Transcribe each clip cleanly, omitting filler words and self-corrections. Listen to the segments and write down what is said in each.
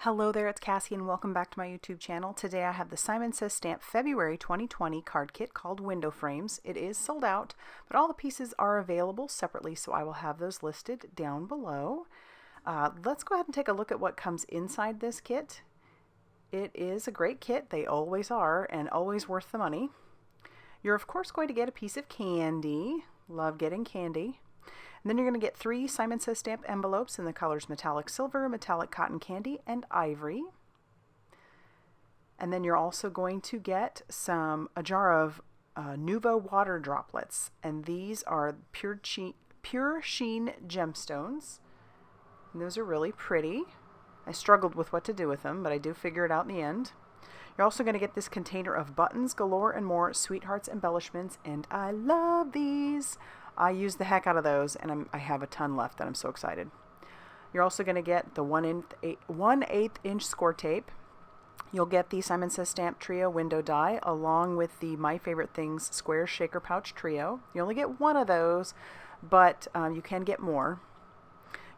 Hello there, it's Cassie and welcome back to my YouTube channel. Today I have the Simon Says Stamp February 2020 card kit called Window Frames. It is sold out, but all the pieces are available separately, so I will have those listed down below. Let's go ahead and take a look at what comes inside this kit. It is a great kit, they always are, and always worth the money. You're of course going to get a piece of candy. Love getting candy. And then you're going to get 3 Simon Says Stamp envelopes in the colors Metallic Silver, Metallic Cotton Candy, and Ivory. And then you're also going to get a jar of Nuvo water droplets. And these are pure Sheen Gemstones. And those are really pretty. I struggled with what to do with them, but I do figure it out in the end. You're also going to get this container of buttons, galore, and more Sweethearts embellishments. And I love these. I use the heck out of those, and I have a ton left, and I'm so excited. You're also going to get the 1/8 inch Scor-Tape. You'll get the Simon Says Stamp Trio window die, along with the My Favorite Things Square Shaker Pouch Trio. You only get one of those, but you can get more.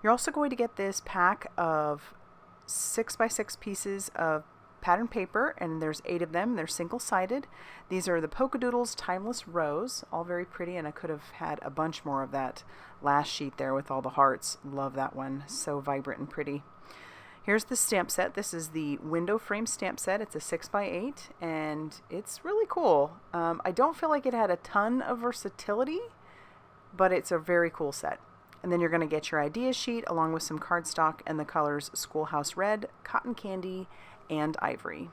You're also going to get this pack of 6x6 pieces of pattern paper, and there's 8 of them. They're single-sided. These are the Polkadoodles Timeless Rose, all very pretty, and I could have had a bunch more of that last sheet there with all the hearts. Love that one, so vibrant and pretty. Here's the stamp set. This is the window frame stamp set. It's a 6x8, and it's really cool. I don't feel like it had a ton of versatility, but it's a very cool set. And then you're going to get your idea sheet along with some cardstock and the colors Schoolhouse Red, Cotton Candy, and Ivory.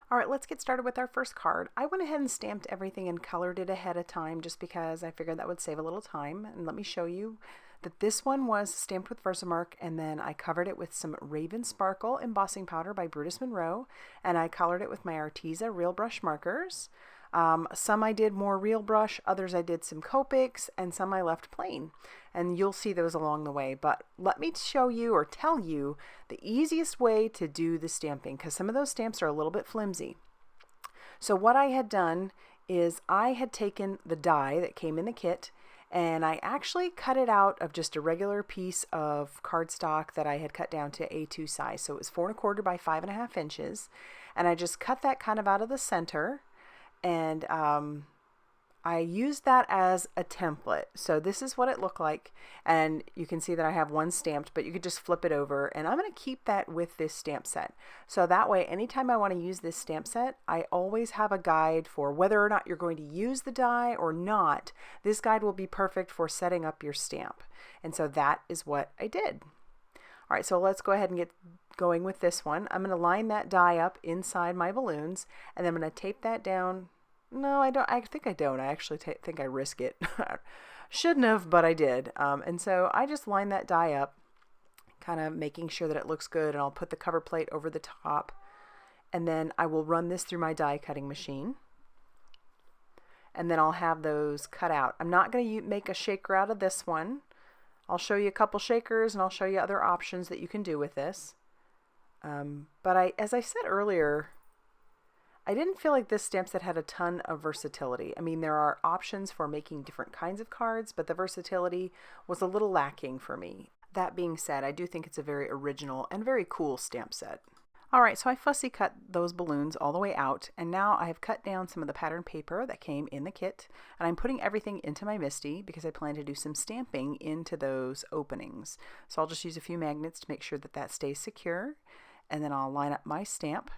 Alright, let's get started with our first card. I went ahead and stamped everything and colored it ahead of time just because I figured that would save a little time. And let me show you that this one was stamped with VersaMark, and then I covered it with some Raven Sparkle embossing powder by Brutus Monroe, and I colored it with my Arteza Real Brush markers. Some I did more real brush, others I did some Copics, and some I left plain. And you'll see those along the way. But let me show you or tell you the easiest way to do the stamping, because some of those stamps are a little bit flimsy. So what I had done is I had taken the die that came in the kit, and I actually cut it out of just a regular piece of cardstock that I had cut down to A2 size. So it was 4 1/4 by 5.5 inches. And I just cut that kind of out of the center. And I used that as a template. So this is what it looked like, and you can see that I have one stamped, but you could just flip it over, and I'm going to keep that with this stamp set. So that way, anytime I want to use this stamp set, I always have a guide for whether or not you're going to use the die or not. This guide will be perfect for setting up your stamp. And so that is what I did. All right, so let's go ahead and get going with this one. I'm going to line that die up inside my balloons, and then I'm going to tape that down. No, I don't. I think I don't. I actually think I risk it. Shouldn't have, but I did. And so I just line that die up, kind of making sure that it looks good, and I'll put the cover plate over the top, and then I will run this through my die cutting machine, and then I'll have those cut out. I'm not going to make a shaker out of this one. I'll show you a couple shakers, and I'll show you other options that you can do with this. But as I said earlier, I didn't feel like this stamp set had a ton of versatility. I mean, there are options for making different kinds of cards, but the versatility was a little lacking for me. That being said, I do think it's a very original and very cool stamp set. Alright, so I fussy cut those balloons all the way out, and now I have cut down some of the pattern paper that came in the kit, and I'm putting everything into my MISTI because I plan to do some stamping into those openings. So I'll just use a few magnets to make sure that that stays secure, and then I'll line up my stamp,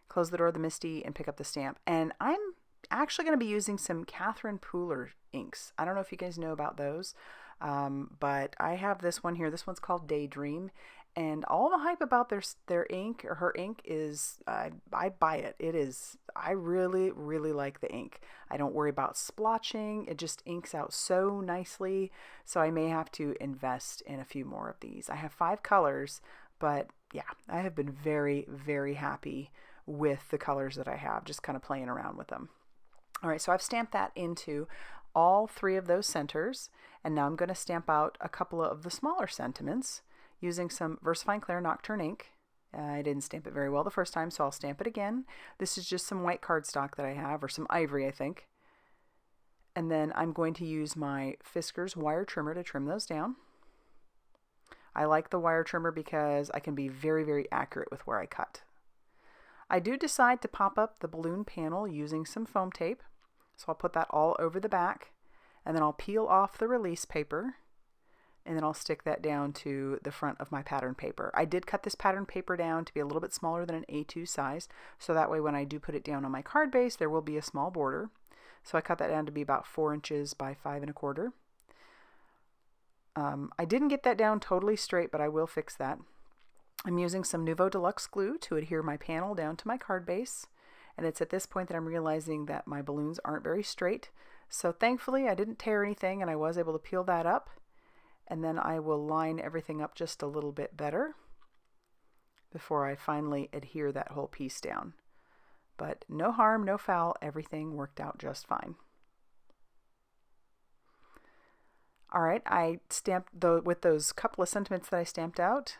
close the door of the MISTI, and pick up the stamp. And I'm actually going to be using some Catherine Pooler inks. I don't know if you guys know about those, but I have this one here. This one's called Daydream, and all the hype about their ink or her ink is I buy it. I really like the ink. I don't worry about splotching. It just inks out so nicely, so I may have to invest in a few more of these. I have 5 colors, but yeah, I have been very happy with the colors that I have, just kind of playing around with them. All right, so I've stamped that into all 3 of those centers, and now I'm going to stamp out a couple of the smaller sentiments using some VersaFine Clair Nocturne ink. I didn't stamp it very well the first time, so I'll stamp it again. This is just some white cardstock that I have, or some ivory, I think. And then I'm going to use my Fiskars wire trimmer to trim those down. I like the wire trimmer because I can be very, very accurate with where I cut. I do decide to pop up the balloon panel using some foam tape. So I'll put that all over the back, and then I'll peel off the release paper, and then I'll stick that down to the front of my pattern paper. I did cut this pattern paper down to be a little bit smaller than an A2 size, so that way when I do put it down on my card base, there will be a small border. So I cut that down to be about 4 inches by 5 1/4. I didn't get that down totally straight, but I will fix that. I'm using some Nuvo Deluxe glue to adhere my panel down to my card base. And it's at this point that I'm realizing that my balloons aren't very straight. So thankfully I didn't tear anything and I was able to peel that up. And then I will line everything up just a little bit better before I finally adhere that whole piece down. But no harm, no foul, everything worked out just fine. All right, I stamped with those couple of sentiments that I stamped out.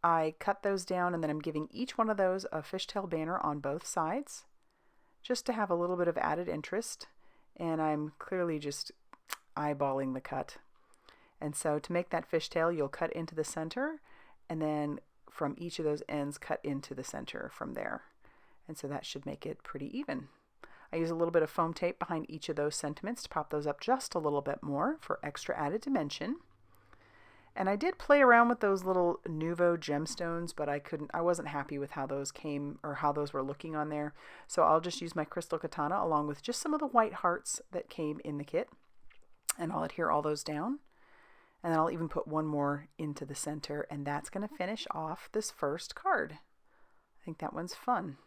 I cut those down, and then I'm giving each one of those a fishtail banner on both sides, just to have a little bit of added interest. And I'm clearly just eyeballing the cut. And so to make that fishtail, you'll cut into the center, and then from each of those ends, cut into the center from there. And so that should make it pretty even. I use a little bit of foam tape behind each of those sentiments to pop those up just a little bit more for extra added dimension. And I did play around with those little Nuvo gemstones, but I wasn't happy with how those came or how those were looking on there. So I'll just use my crystal katana along with just some of the white hearts that came in the kit. And I'll adhere all those down. And then I'll even put one more into the center, and that's going to finish off this first card. I think that one's fun.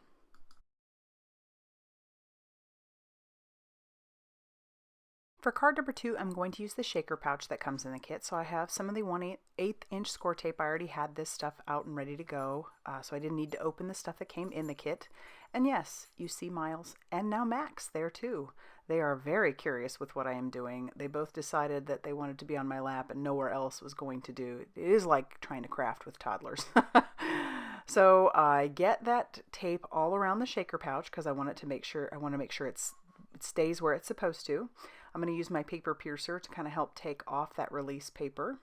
For card number 2, I'm going to use the shaker pouch that comes in the kit. So I have some of the 1/8 inch Scor-Tape. I already had this stuff out and ready to go, so I didn't need to open the stuff that came in the kit. And yes, you see Miles and now Max there too. They are very curious with what I am doing. They both decided that they wanted to be on my lap and nowhere else was going to do. It is like trying to craft with toddlers. So I get that tape all around the shaker pouch because I want to make sure it stays where it's supposed to. I'm going to use my paper piercer to kind of help take off that release paper.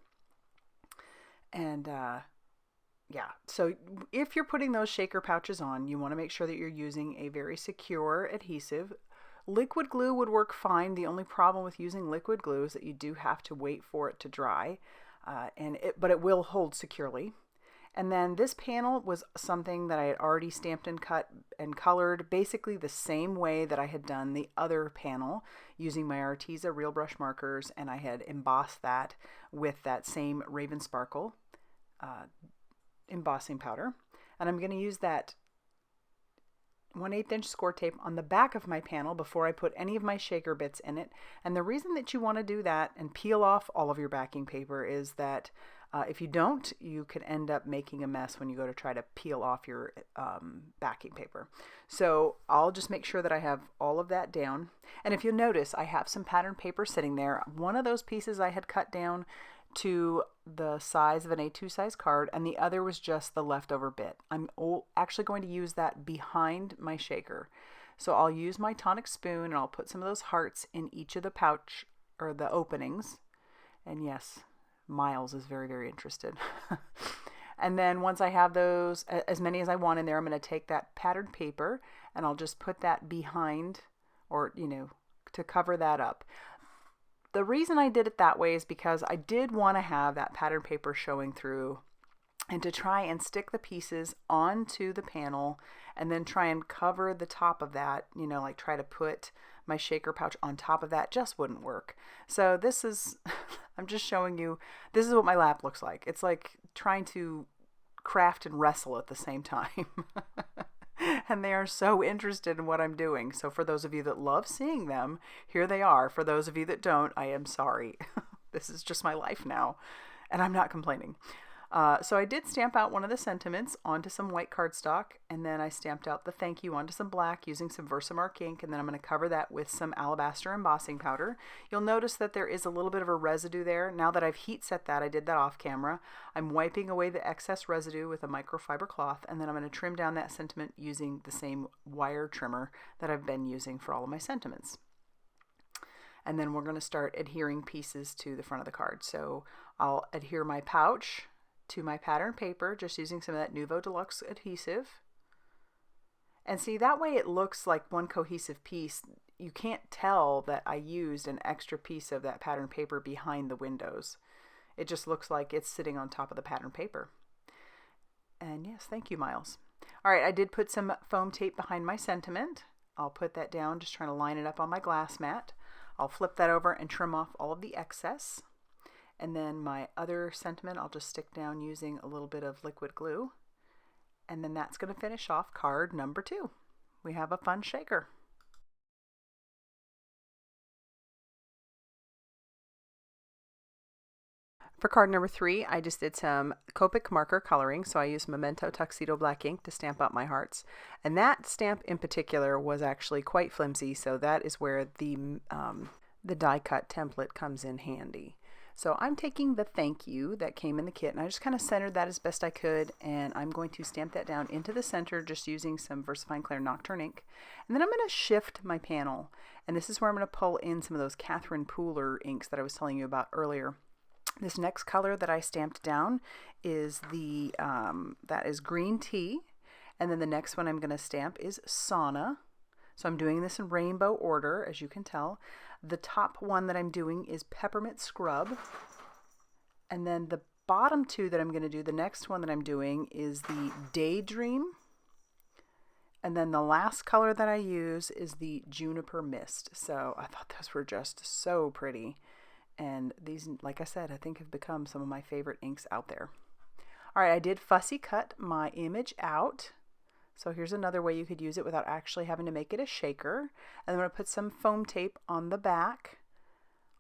And yeah, so if you're putting those shaker pouches on, you want to make sure that you're using a very secure adhesive. Liquid glue would work fine. The only problem with using liquid glue is that you do have to wait for it to dry, but it will hold securely. And then this panel was something that I had already stamped and cut and colored basically the same way that I had done the other panel using my Arteza Real Brush markers, and I had embossed that with that same Raven Sparkle embossing powder. And I'm going to use that 1/8 inch Scor-Tape on the back of my panel before I put any of my shaker bits in it. And the reason that you want to do that and peel off all of your backing paper is that if you don't, you could end up making a mess when you go to try to peel off your backing paper. So I'll just make sure that I have all of that down. And if you'll notice, I have some pattern paper sitting there. One of those pieces I had cut down to the size of an A2 size card, and the other was just the leftover bit. I'm actually going to use that behind my shaker. So I'll use my tonic spoon and I'll put some of those hearts in each of the pouch or the openings. And yes, Miles is very, very interested. And then once I have those, as many as I want in there, I'm going to take that patterned paper and I'll just put that behind, or, to cover that up. The reason I did it that way is because I did want to have that pattern paper showing through and to try and stick the pieces onto the panel and then try and cover the top of that, like try to put my shaker pouch on top of that just wouldn't work. So this is, I'm just showing you, this is what my lap looks like. It's like trying to craft and wrestle at the same time. And they are so interested in what I'm doing. So for those of you that love seeing them, here they are. For those of you that don't, I am sorry. This is just my life now, and I'm not complaining. So I did stamp out one of the sentiments onto some white cardstock, and then I stamped out the thank you onto some black using some VersaMark ink, and then I'm going to cover that with some Alabaster embossing powder. You'll notice that there is a little bit of a residue there. Now that I've heat set that, I did that off camera, I'm wiping away the excess residue with a microfiber cloth, and then I'm going to trim down that sentiment using the same wire trimmer that I've been using for all of my sentiments. And then we're going to start adhering pieces to the front of the card. So I'll adhere my pouch to my pattern paper, just using some of that Nuvo Deluxe adhesive. And see, that way it looks like one cohesive piece. You can't tell that I used an extra piece of that pattern paper behind the windows. It just looks like it's sitting on top of the pattern paper. And yes, thank you, Miles. All right, I did put some foam tape behind my sentiment. I'll put that down, just trying to line it up on my glass mat. I'll flip that over and trim off all of the excess. And then my other sentiment, I'll just stick down using a little bit of liquid glue. And then that's going to finish off card number 2. We have a fun shaker. For card number 3, I just did some Copic marker coloring, so I used Memento Tuxedo Black ink to stamp out my hearts. And that stamp in particular was actually quite flimsy, so that is where the die cut template comes in handy. So I'm taking the thank you that came in the kit, and I just kind of centered that as best I could, and I'm going to stamp that down into the center just using some VersaFine Clair Nocturne ink. And then I'm going to shift my panel, and this is where I'm going to pull in some of those Catherine Pooler inks that I was telling you about earlier. This next color that I stamped down is that is green tea, and then the next one I'm going to stamp is Sauna. So I'm doing this in rainbow order, as you can tell. The top one that I'm doing is Peppermint Scrub, and then the bottom 2 that I'm going to do, the next one that I'm doing is the Daydream, and then the last color that I use is the Juniper Mist. So I thought those were just so pretty. And these, like I said, I think have become some of my favorite inks out there. All right, I did fussy cut my image out. So here's another way you could use it without actually having to make it a shaker. And I'm going to put some foam tape on the back,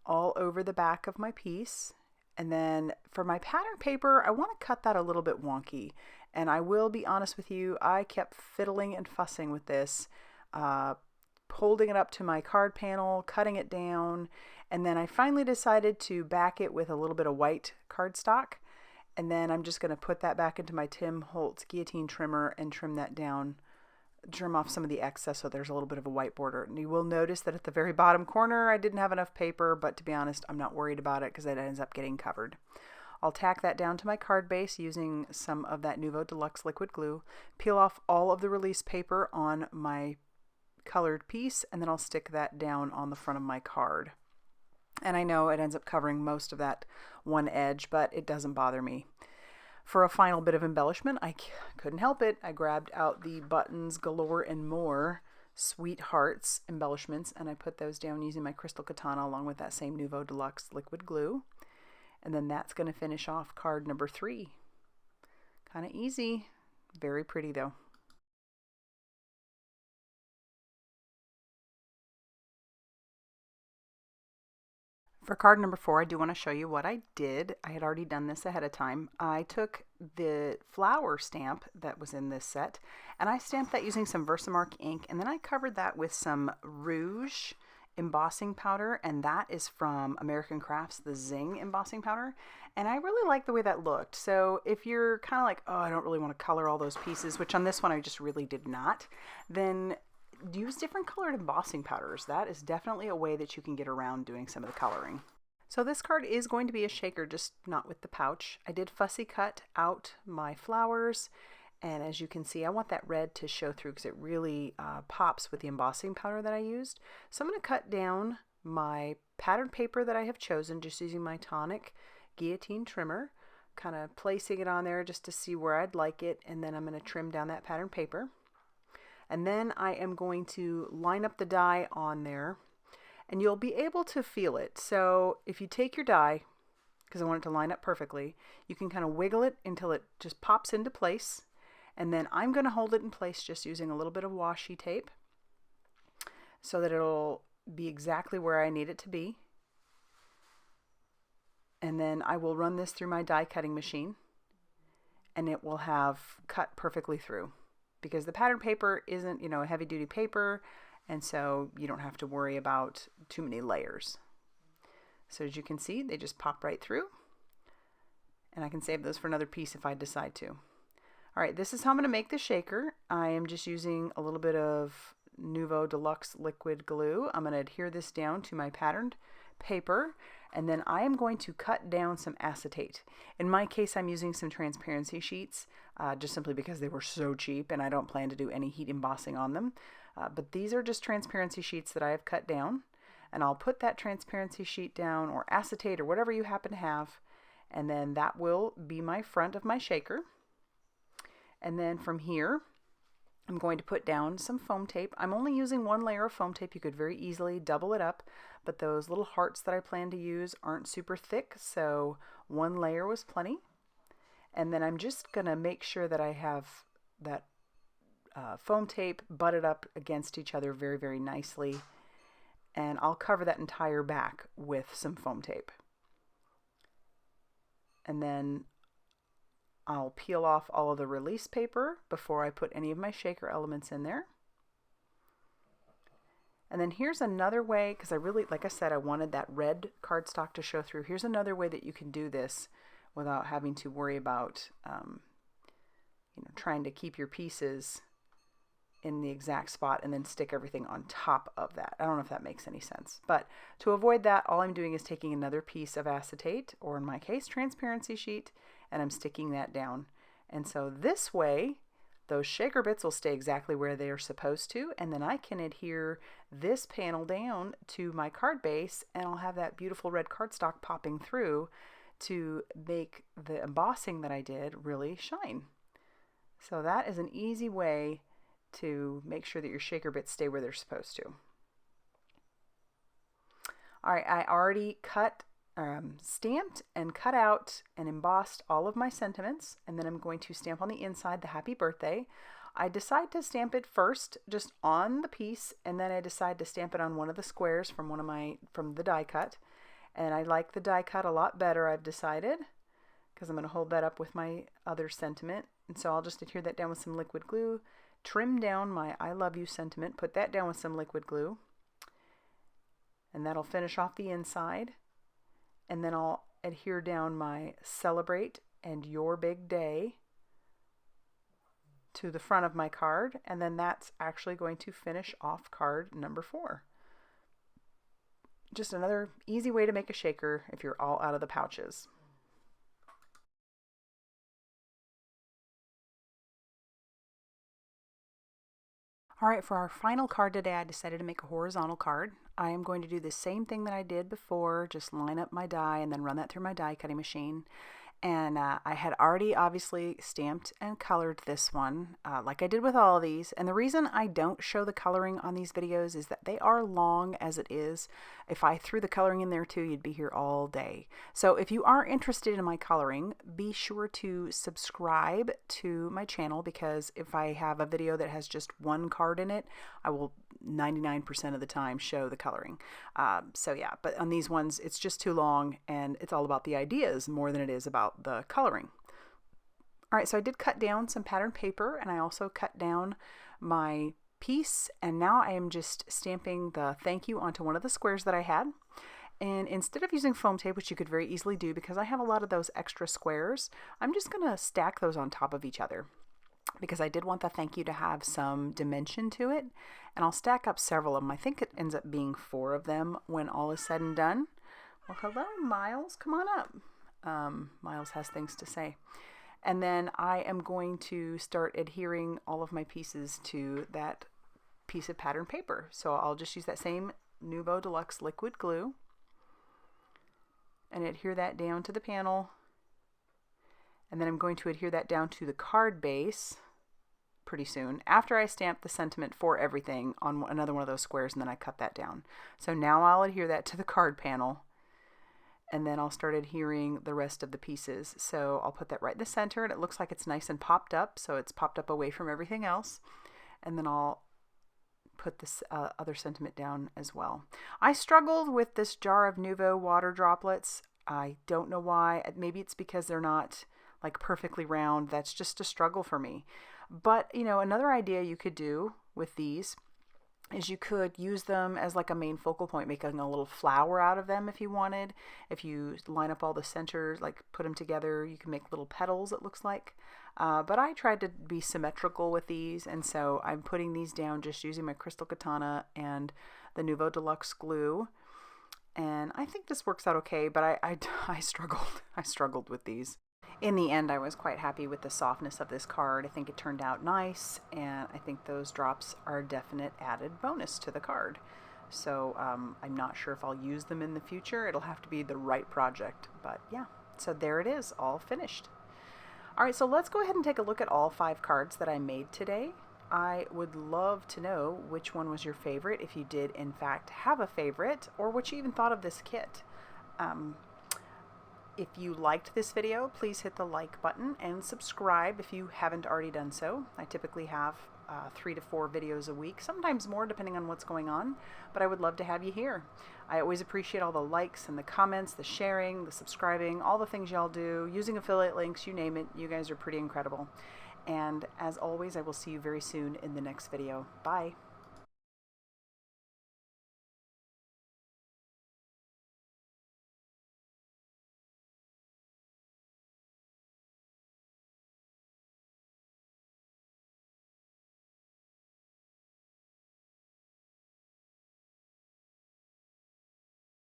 all over the back of my piece. And then for my pattern paper, I want to cut that a little bit wonky. And I will be honest with you, I kept fiddling and fussing with this, holding it up to my card panel, cutting it down, and then I finally decided to back it with a little bit of white cardstock, and then I'm just going to put that back into my Tim Holtz guillotine trimmer and trim that down, trim off some of the excess so there's a little bit of a white border. And you will notice that at the very bottom corner I didn't have enough paper, but to be honest, I'm not worried about it because it ends up getting covered. I'll tack that down to my card base using some of that Nuvo Deluxe liquid glue, peel off all of the release paper on my colored piece, and then I'll stick that down on the front of my card. And I know it ends up covering most of that one edge, but it doesn't bother me. For a final bit of embellishment, I couldn't help it. I grabbed out the Buttons Galore and More Sweethearts embellishments, and I put those down using my crystal katana along with that same Nuvo Deluxe liquid glue. And then that's going to finish off card number 3. Kind of easy. Very pretty though. For card number 4, I do want to show you what I did. I had already done this ahead of time. I took the flower stamp that was in this set, and I stamped that using some VersaMark ink, and then I covered that with some Rouge embossing powder, and that is from American Crafts, the Zing embossing powder, and I really like the way that looked. So if you're kind of like, oh, I don't really want to color all those pieces, which on this one I just really did not, then use different colored embossing powders. That is definitely a way that you can get around doing some of the coloring. So this card is going to be a shaker, just not with the pouch. I did fussy cut out my flowers, and as you can see, I want that red to show through because it really pops with the embossing powder that I used. So I'm going to cut down my pattern paper that I have chosen, just using my tonic guillotine trimmer, kind of placing it on there just to see where I'd like it, and then I'm going to trim down that pattern paper. And then I am going to line up the die on there, and you'll be able to feel it. So if you take your die, because I want it to line up perfectly, you can kind of wiggle it until it just pops into place. And then I'm going to hold it in place just using a little bit of washi tape so that it'll be exactly where I need it to be. And then I will run this through my die cutting machine, and it will have cut perfectly through. Because the pattern paper isn't, you know, a heavy duty paper, and so you don't have to worry about too many layers. So as you can see, they just pop right through, and I can save those for another piece if I decide to. All right, this is how I'm going to make the shaker. I am just using a little bit of Nuvo Deluxe liquid glue. I'm going to adhere this down to my patterned paper, And then I am going to cut down some acetate. In my case, I'm using some transparency sheets, just simply because they were so cheap and I don't plan to do any heat embossing on them. But these are just transparency sheets that I have cut down. And I'll put that transparency sheet down, or acetate, or whatever you happen to have. And then that will be my front of my shaker. And then from here, I'm going to put down some foam tape. I'm only using one layer of foam tape. You could very easily double it up, but those little hearts that I plan to use aren't super thick, so one layer was plenty. And then I'm just going to make sure that I have that foam tape butted up against each other very, very nicely. And I'll cover that entire back with some foam tape. And then I'll peel off all of the release paper before I put any of my shaker elements in there. And then here's another way, because I really, like I said, I wanted that red cardstock to show through. Here's another way that you can do this without having to worry about trying to keep your pieces in the exact spot and then stick everything on top of that. I don't know if that makes any sense. But to avoid that, all I'm doing is taking another piece of acetate, or in my case, transparency sheet, and I'm sticking that down. And so this way, those shaker bits will stay exactly where they are supposed to, and then I can adhere this panel down to my card base, and I'll have that beautiful red cardstock popping through to make the embossing that I did really shine. So that is an easy way to make sure that your shaker bits stay where they're supposed to. All right, I already stamped and cut out and embossed all of my sentiments, and then I'm going to stamp on the inside the happy birthday. I decide to stamp it first just on the piece, and then I decide to stamp it on one of the squares from the die cut. And I like the die cut a lot better, I've decided, because I'm going to hold that up with my other sentiment. And so I'll just adhere that down with some liquid glue, trim down my I love you sentiment, put that down with some liquid glue, and that'll finish off the inside. And then I'll adhere down my celebrate and your big day to the front of my card, and then that's actually going to finish off card number 4. Just another easy way to make a shaker if you're all out of the pouches. All right, for our final card today, I decided to make a horizontal card. I am going to do the same thing that I did before, just line up my die and then run that through my die cutting machine. And I had already obviously stamped and colored this one, like I did with all of these. And the reason I don't show the coloring on these videos is that they are long as it is. If I threw the coloring in there too, you'd be here all day. So if you are interested in my coloring, be sure to subscribe to my channel, because if I have a video that has just one card in it, I will 99% of the time show the coloring. So yeah, but on these ones, it's just too long, and it's all about the ideas more than it is about the coloring. All right, so I did cut down some pattern paper, and I also cut down my piece, and now I am just stamping the thank you onto one of the squares that I had. And instead of using foam tape, which you could very easily do because I have a lot of those extra squares, I'm just going to stack those on top of each other, because I did want the thank you to have some dimension to it. And I'll stack up several of them. I think it ends up being 4 of them when all is said and done. Well, hello, Miles. Come on up. Miles has things to say. And then I am going to start adhering all of my pieces to that piece of pattern paper. So I'll just use that same Nuvo Deluxe liquid glue and adhere that down to the panel. And then I'm going to adhere that down to the card base pretty soon, after I stamp the sentiment for everything on another one of those squares, and then I cut that down. So now I'll adhere that to the card panel, and then I'll start adhering the rest of the pieces. So I'll put that right in the center, and it looks like it's nice and popped up, so it's popped up away from everything else. And then I'll put this other sentiment down as well. I struggled with this jar of Nuvo water droplets. I don't know why. Maybe it's because they're not like perfectly round. That's just a struggle for me. But, you know, another idea you could do with these is you could use them as like a main focal point, making a little flower out of them if you wanted. If you line up all the centers, like put them together, you can make little petals, it looks like. But I tried to be symmetrical with these, and so I'm putting these down just using my crystal katana and the Nuvo Deluxe glue. And I think this works out okay, but I struggled with these. In the end, I was quite happy with the softness of this card. I think it turned out nice, and I think those drops are a definite added bonus to the card. So I'm not sure if I'll use them in the future. It'll have to be the right project, but yeah. So there it is, all finished. All right, so let's go ahead and take a look at all 5 cards that I made today. I would love to know which one was your favorite, if you did in fact have a favorite, or what you even thought of this kit. If you liked this video, please hit the like button and subscribe if you haven't already done so. I typically have 3 to 4 videos a week, sometimes more depending on what's going on, but I would love to have you here. I always appreciate all the likes and the comments, the sharing, the subscribing, all the things y'all do, using affiliate links, you name it. You guys are pretty incredible. And as always, I will see you very soon in the next video. Bye.